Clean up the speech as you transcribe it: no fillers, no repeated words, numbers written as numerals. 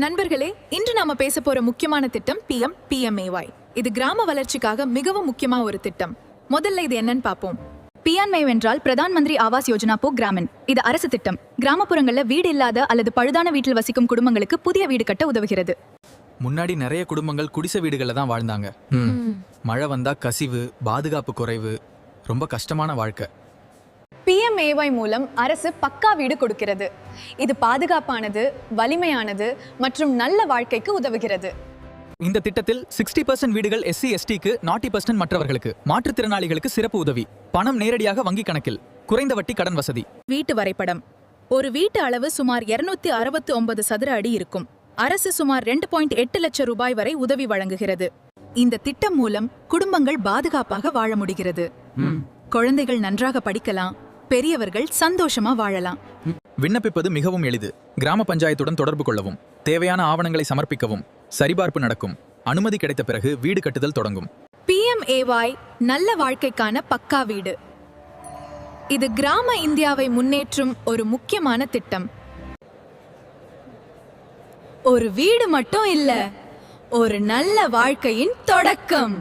நண்பர்களே, இன்று நாம பேச போற முக்கியமான திட்டம் PMAY. இது கிராம வளர்ச்சிக்காக மிகவும் முக்கியமான ஒரு திட்டம். முதல்ல இது என்னன்னு பாப்போம். PMAY என்றால் பிரதான் மந்திரி ஆவாஸ் யோஜனா போ கிராமன். இது அரசு திட்டம். கிராமப்புறங்கள்ல வீடு இல்லாத அல்லது பழுதான வீட்டில் வசிக்கும் குடும்பங்களுக்கு புதிய வீடு கட்ட உதவுகிறது. முன்னாடி நிறைய குடும்பங்கள் குடிசை வீடுகள்ல தான் வாழ்ந்தாங்க. மழை வந்தா கசிவு, பாதுகாப்பு குறைவு, ரொம்ப கஷ்டமான வாழ்க்கை. PMAY மூலம் அரசு பக்கா வீடு கொடுக்கிறது. இது பாதுகாப்பானது, வலிமையானது மற்றும் நல்ல வாழ்க்கைக்கு உதவுகிறது. இந்த திட்டத்தில் 60% வீடுகள் SC/STக்கு, 40% மற்றவர்களுக்கு, மாற்றுத்திறனாளிகளுக்கு சிறப்பு உதவி, பணம் நேரடியாக வங்கி கணக்கில், குறைந்த வட்டி கடன் வசதி. வீட்டு வரைபடம். ஒரு வீட்டு அளவு சுமார் 269 சதுர அடி இருக்கும். அரசு சுமார் 2.8 லட்சம் ரூபாய் வரை உதவி வழங்குகிறது. இந்த திட்டம் மூலம் குடும்பங்கள் பாதுகாப்பாக வாழ முடிகிறது. குழந்தைகள் நன்றாக படிக்கலாம், பெரியவர்கள் சந்தோஷமா வாழலாம். விண்ணப்பிப்பது மிகவும் எளிது. கிராம பஞ்சாயத்துடன் தொடர்பு கொள்ளவும், தேவையான ஆவணங்களை சமர்ப்பிக்கவும், சரிபார்ப்பு நடக்கும். அனுமதி கிடைத்த பிறகு வீடு கட்டுதல் தொடங்கும். PMAY நல்ல வாழ்க்கைக்கான பக்கா வீடு. இது கிராம இந்தியாவை முன்னேற்றும் ஒரு முக்கியமான திட்டம். ஒரு வீடு மட்டும் இல்ல, ஒரு நல்ல வாழ்க்கையின் தொடக்கம்.